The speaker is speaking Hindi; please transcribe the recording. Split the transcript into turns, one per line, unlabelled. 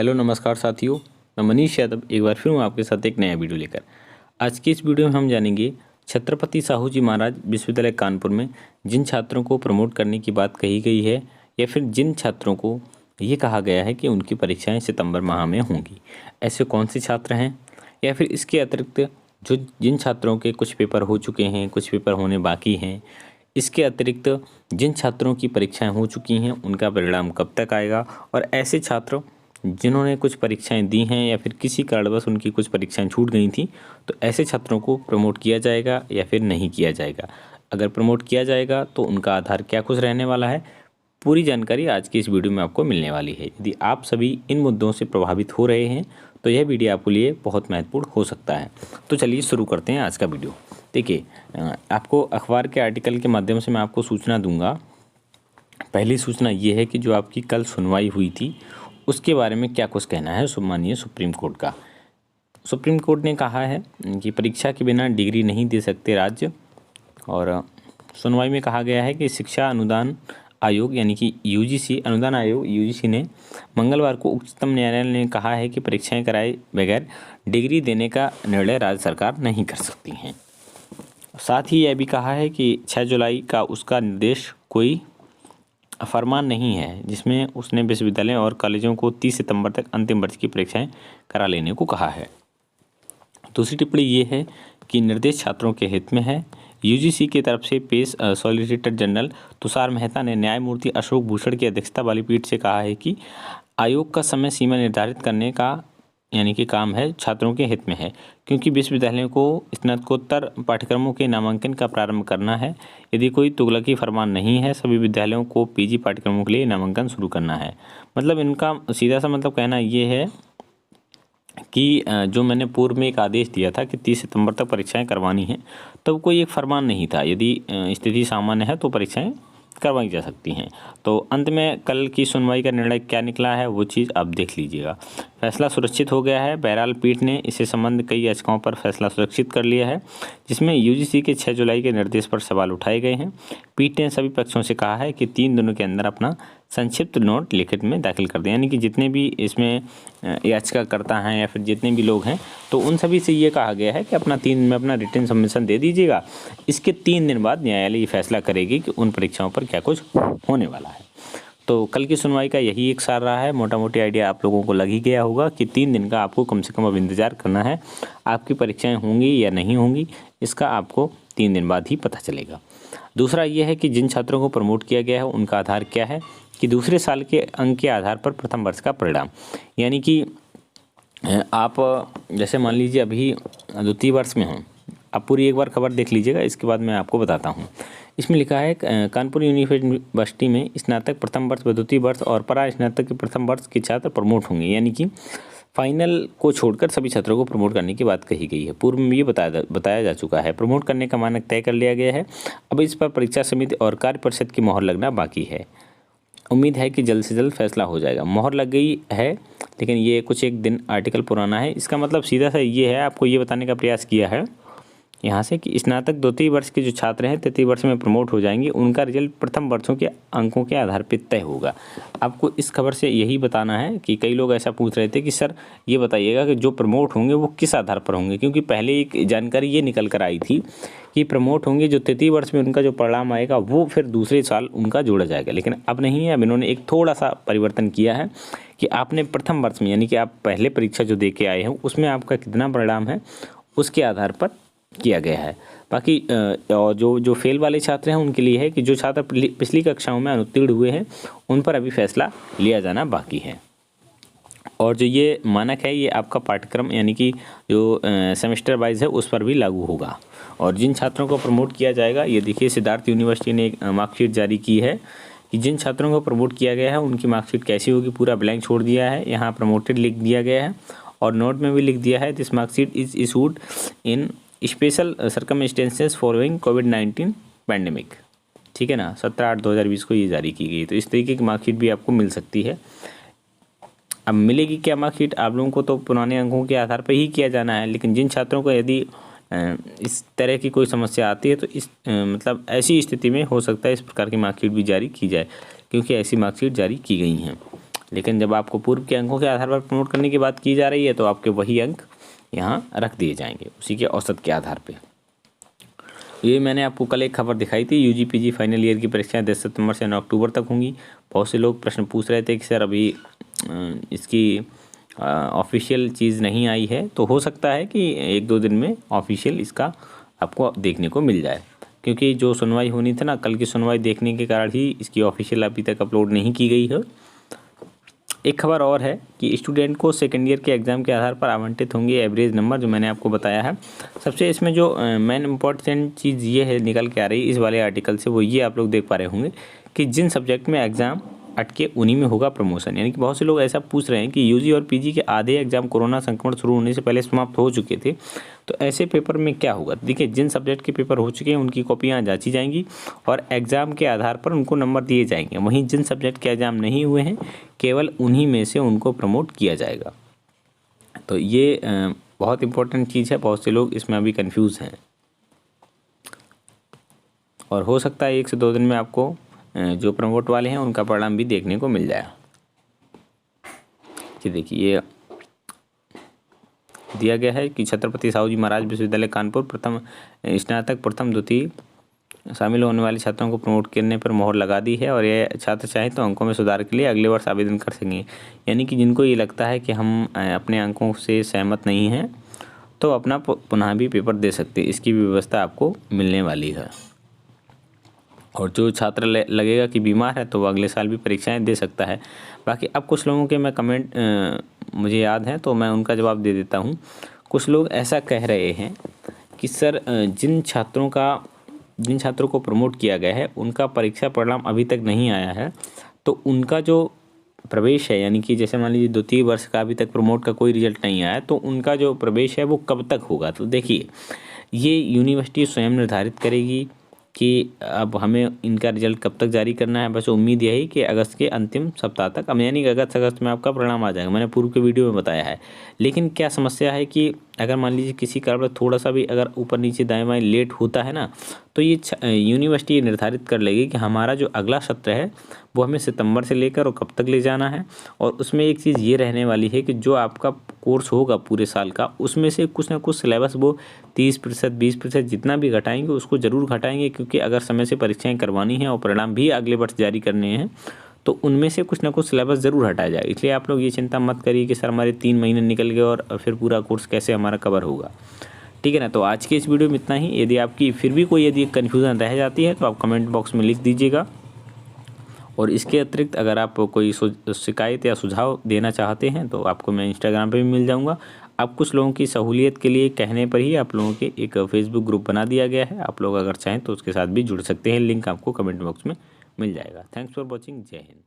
हेलो नमस्कार साथियों, मैं मनीष यादव एक बार फिर हूँ आपके साथ एक नया वीडियो लेकर। आज की इस वीडियो में हम जानेंगे छत्रपति साहू जी महाराज विश्वविद्यालय कानपुर में जिन छात्रों को प्रमोट करने की बात कही गई है या फिर जिन छात्रों को ये कहा गया है कि उनकी परीक्षाएं सितंबर माह में होंगी, ऐसे कौन से छात्र हैं या फिर इसके अतिरिक्त जिन छात्रों के कुछ पेपर हो चुके हैं, कुछ पेपर होने बाकी हैं, इसके अतिरिक्त जिन छात्रों की परीक्षाएं हो चुकी हैं उनका परिणाम कब तक आएगा और ऐसे छात्र जिन्होंने कुछ परीक्षाएं दी हैं या फिर किसी कारणवश उनकी कुछ परीक्षाएं छूट गई थी, तो ऐसे छात्रों को प्रमोट किया जाएगा या फिर नहीं किया जाएगा। अगर प्रमोट किया जाएगा तो उनका आधार क्या कुछ रहने वाला है, पूरी जानकारी आज की इस वीडियो में आपको मिलने वाली है। यदि आप सभी इन मुद्दों से प्रभावित हो रहे हैं तो यह वीडियो आपके लिए बहुत महत्वपूर्ण हो सकता है। तो चलिए शुरू करते हैं आज का वीडियो। देखिए, आपको अखबार के आर्टिकल के माध्यम से मैं आपको सूचना दूंगा। पहली सूचना ये है कि जो आपकी कल सुनवाई हुई थी उसके बारे में क्या कुछ कहना है माननीय सुप्रीम कोर्ट का। सुप्रीम कोर्ट ने कहा है कि परीक्षा के बिना डिग्री नहीं दे सकते राज्य, और सुनवाई में कहा गया है कि शिक्षा अनुदान आयोग यानी कि यूजीसी अनुदान आयोग यूजीसी ने मंगलवार को उच्चतम न्यायालय ने कहा है कि परीक्षाएं कराए बगैर डिग्री देने का निर्णय राज्य सरकार नहीं कर सकती हैं। साथ ही यह भी कहा है कि 6 जुलाई का उसका निर्देश कोई फरमान नहीं है जिसमें उसने विश्वविद्यालय और कॉलेजों को 30 सितंबर तक अंतिम वर्ष की परीक्षाएं करा लेने को कहा है। दूसरी टिप्पणी ये है कि निर्देश छात्रों के हित में है। यूजीसी की तरफ से पेश सॉलिसिटर जनरल तुषार मेहता ने न्यायमूर्ति अशोक भूषण की अध्यक्षता वाली पीठ से कहा है कि आयोग का समय सीमा निर्धारित करने का यानी कि काम है छात्रों के हित में है, क्योंकि विश्वविद्यालयों को स्नातकोत्तर पाठ्यक्रमों के नामांकन का प्रारंभ करना है। यदि कोई तुगलकी फरमान नहीं है, सभी विद्यालयों को पीजी पाठ्यक्रमों के लिए नामांकन शुरू करना है। मतलब इनका सीधा सा मतलब कहना ये है कि जो मैंने पूर्व में एक आदेश दिया था कि 30 सितंबर तक परीक्षाएं करवानी हैं, तब कोई एक फरमान नहीं था। यदि स्थिति सामान्य है तो परीक्षाएं करवाई जा सकती हैं। तो अंत में कल की सुनवाई का निर्णय क्या निकला है वो चीज़ आप देख लीजिएगा। फैसला सुरक्षित हो गया है। बहरहाल पीठ ने इससे संबंध कई याचिकाओं पर फैसला सुरक्षित कर लिया है, जिसमें यूजीसी के 6 जुलाई के निर्देश पर सवाल उठाए गए हैं। पीठ ने सभी पक्षों से कहा है कि 3 दिनों के अंदर अपना संक्षिप्त नोट लिखित में दाखिल कर दें। यानी कि जितने भी इसमें याचिकाकर्ता हैं या फिर जितने भी लोग हैं, तो उन सभी से ये कहा गया है कि अपना 3 दिन में अपना रिटन सबमिशन दे दीजिएगा। इसके 3 दिन बाद न्यायालय ये फैसला करेगी कि उन परीक्षाओं पर क्या कुछ होने वाला है। तो कल की सुनवाई का यही एक सार रहा है। मोटा मोटी आइडिया आप लोगों को लग ही गया होगा कि 3 दिन का आपको कम से कम अब इंतज़ार करना है। आपकी परीक्षाएं होंगी या नहीं होंगी, इसका आपको 3 दिन बाद ही पता चलेगा। दूसरा ये है कि जिन छात्रों को प्रमोट किया गया है उनका आधार क्या है कि दूसरे साल के अंक के आधार पर प्रथम वर्ष का परिणाम। यानी कि आप जैसे मान लीजिए अभी द्वितीय वर्ष में हों, आप पूरी एक बार खबर देख लीजिएगा, इसके बाद मैं आपको बताता हूँ। इसमें लिखा है कानपुर यूनिवर्सिटी में स्नातक प्रथम वर्ष व द्वितीय वर्ष और परा स्नातक के प्रथम वर्ष के छात्र प्रमोट होंगे। यानी कि फाइनल को छोड़कर सभी छात्रों को प्रमोट करने की बात कही गई है। पूर्व में ये बताया जा चुका है। प्रमोट करने का मानक तय कर लिया गया है। अब इस पर परीक्षा समिति और कार्य परिषद की मोहर लगना बाकी है। उम्मीद है कि जल्द से जल्द फैसला हो जाएगा। मोहर लग गई है, लेकिन ये कुछ एक दिन आर्टिकल पुराना है। इसका मतलब सीधा सा ये है, आपको ये बताने का प्रयास किया है यहाँ से कि स्नातक द्वितीय वर्ष के जो छात्र हैं तृतीय वर्ष में प्रमोट हो जाएंगे, उनका रिजल्ट प्रथम वर्षों के अंकों के आधार पर तय होगा। आपको इस खबर से यही बताना है कि कई लोग ऐसा पूछ रहे थे कि सर ये बताइएगा कि जो प्रमोट होंगे वो किस आधार पर होंगे, क्योंकि पहले एक जानकारी ये निकल कर आई थी कि प्रमोट होंगे जो तृतीय वर्ष में उनका जो परिणाम आएगा वो फिर दूसरे साल उनका जोड़ा जाएगा। लेकिन अब नहीं है। अब इन्होंने एक थोड़ा सा परिवर्तन किया है कि आपने प्रथम वर्ष में यानी कि आप पहले परीक्षा जो दे के आए हैं उसमें आपका कितना परिणाम है उसके आधार पर किया गया है। बाकी जो फेल वाले छात्र हैं उनके लिए है कि जो छात्र पिछली कक्षाओं में अनुत्तीर्ण हुए हैं उन पर अभी फैसला लिया जाना बाकी है। और जो ये मानक है ये आपका पाठ्यक्रम यानी कि जो सेमेस्टर वाइज है उस पर भी लागू होगा। और जिन छात्रों को प्रमोट किया जाएगा, ये देखिए सिद्धार्थ यूनिवर्सिटी ने एक मार्कशीट जारी की है कि जिन छात्रों को प्रमोट किया गया है उनकी मार्कशीट कैसी होगी, पूरा ब्लैंक छोड़ दिया है। यहाँ प्रमोटेड लिख दिया गया है और नोट में भी लिख दिया है this marksheet is issued in special circumstances following covid pandemic. ठीक है ना, 17/8/2020 को ये जारी की गई। तो इस तरीके की मार्कशीट भी आपको मिल सकती है। अब मिलेगी क्या मार्कशीट आप लोगों को, तो पुराने अंकों के आधार पर ही किया जाना है। लेकिन जिन छात्रों को यदि इस तरह की कोई समस्या आती है तो इस मतलब ऐसी स्थिति में हो सकता है इस प्रकार की मार्कशीट भी जारी की जाए, क्योंकि ऐसी मार्कशीट जारी की गई हैं। लेकिन जब आपको पूर्व के अंकों के आधार पर प्रमोट करने की बात की जा रही है तो आपके वही अंक यहाँ रख दिए जाएंगे उसी के औसत के आधार पे। ये मैंने आपको कल एक खबर दिखाई थी, यूजी पीजी फाइनल ईयर की परीक्षाएं 10 सितंबर से 9 अक्टूबर तक होंगी। बहुत से लोग प्रश्न पूछ रहे थे कि सर अभी इसकी ऑफिशियल चीज़ नहीं आई है, तो हो सकता है कि 1-2 दिन में ऑफिशियल इसका आपको देखने को मिल जाए, क्योंकि जो सुनवाई होनी थी ना, कल की सुनवाई देखने के कारण ही इसकी ऑफिशियल अभी तक अपलोड नहीं की गई है। एक खबर और है कि स्टूडेंट को सेकेंड ईयर के एग्ज़ाम के आधार पर आवंटित होंगे एवरेज नंबर, जो मैंने आपको बताया है। सबसे इसमें जो मेन इम्पॉर्टेंट चीज़ ये है निकल के आ रही इस वाले आर्टिकल से, वो ये आप लोग देख पा रहे होंगे कि जिन सब्जेक्ट में एग्ज़ाम अटके उन्हीं में होगा प्रमोशन। यानी कि बहुत से लोग ऐसा पूछ रहे हैं कि यूजी और पीजी के आधे एग्जाम कोरोना संक्रमण शुरू होने से पहले समाप्त हो चुके थे, तो ऐसे पेपर में क्या होगा। देखिए, जिन सब्जेक्ट के पेपर हो चुके हैं उनकी कॉपियाँ जांची जाएंगी और एग्ज़ाम के आधार पर उनको नंबर दिए जाएंगे। वहीं जिन सब्जेक्ट के एग्ज़ाम नहीं हुए हैं केवल उन्हीं में से उनको प्रमोट किया जाएगा। तो ये बहुत इंपॉर्टेंट चीज़ है, बहुत से लोग इसमें अभी कन्फ्यूज़ हैं और हो सकता है 1 से 2 दिन में आपको जो प्रमोट वाले हैं उनका परिणाम भी देखने को मिल जाए। कि देखिए, ये दिया गया है कि छत्रपति साहू जी महाराज विश्वविद्यालय कानपुर प्रथम स्नातक प्रथम द्वितीय शामिल होने वाले छात्रों को प्रमोट करने पर मोहर लगा दी है और ये छात्र चाहें तो अंकों में सुधार के लिए अगले वर्ष आवेदन कर सकेंगे। यानी कि जिनको ये लगता है कि हम अपने अंकों से सहमत नहीं हैं तो अपना पुनः भी पेपर दे सकते हैं, इसकी भी व्यवस्था आपको मिलने वाली है। और जो छात्र लगेगा कि बीमार है तो वो अगले साल भी परीक्षाएं दे सकता है। बाकी अब कुछ लोगों के मैं कमेंट मुझे याद हैं तो मैं उनका जवाब दे देता हूं। कुछ लोग ऐसा कह रहे हैं कि सर जिन छात्रों को प्रमोट किया गया है उनका परीक्षा परिणाम अभी तक नहीं आया है, तो उनका जो प्रवेश है, यानी कि जैसे मान लीजिए 2-3 वर्ष का अभी तक प्रमोट का कोई रिजल्ट नहीं आया, तो उनका जो प्रवेश है वो कब तक होगा। तो देखिए, ये यूनिवर्सिटी स्वयं निर्धारित करेगी कि अब हमें इनका रिजल्ट कब तक जारी करना है। बस उम्मीद यही कि अगस्त के अंतिम सप्ताह तक, अब यानी कि अगस्त में आपका परिणाम आ जाएगा, मैंने पूर्व के वीडियो में बताया है। लेकिन क्या समस्या है कि अगर मान लीजिए किसी कारण थोड़ा सा भी अगर ऊपर नीचे दाएं बाएं लेट होता है ना, तो ये यूनिवर्सिटी निर्धारित कर लेगी कि हमारा जो अगला सत्र है वो हमें सितंबर से लेकर और कब तक ले जाना है। और उसमें एक चीज़ ये रहने वाली है कि जो आपका कोर्स होगा पूरे साल का, उसमें से कुछ ना कुछ सिलेबस वो 30%, 20% जितना भी घटाएंगे उसको ज़रूर घटाएंगे, क्योंकि अगर समय से परीक्षाएं करवानी है और परिणाम भी अगले वर्ष जारी करने हैं तो उनमें से कुछ ना कुछ सिलेबस ज़रूर हटाया जाए। इसलिए आप लोग ये चिंता मत करिए कि सर हमारे 3 महीने निकल गए और फिर पूरा कोर्स कैसे हमारा कवर होगा। ठीक है ना। तो आज के इस वीडियो में इतना ही। यदि आपकी फिर भी कोई यदि कन्फ्यूज़न रह जाती है तो आप कमेंट बॉक्स में लिख दीजिएगा। और इसके अतिरिक्त अगर आप कोई शिकायत या सुझाव देना चाहते हैं तो आपको मैं इंस्टाग्राम पे भी मिल जाऊंगा। आप कुछ लोगों की सहूलियत के लिए कहने पर ही आप लोगों के एक फेसबुक ग्रुप बना दिया गया है, आप लोग अगर चाहें तो उसके साथ भी जुड़ सकते हैं। लिंक आपको कमेंट बॉक्स में मिल जाएगा। Thanks for watching. जय हिंद।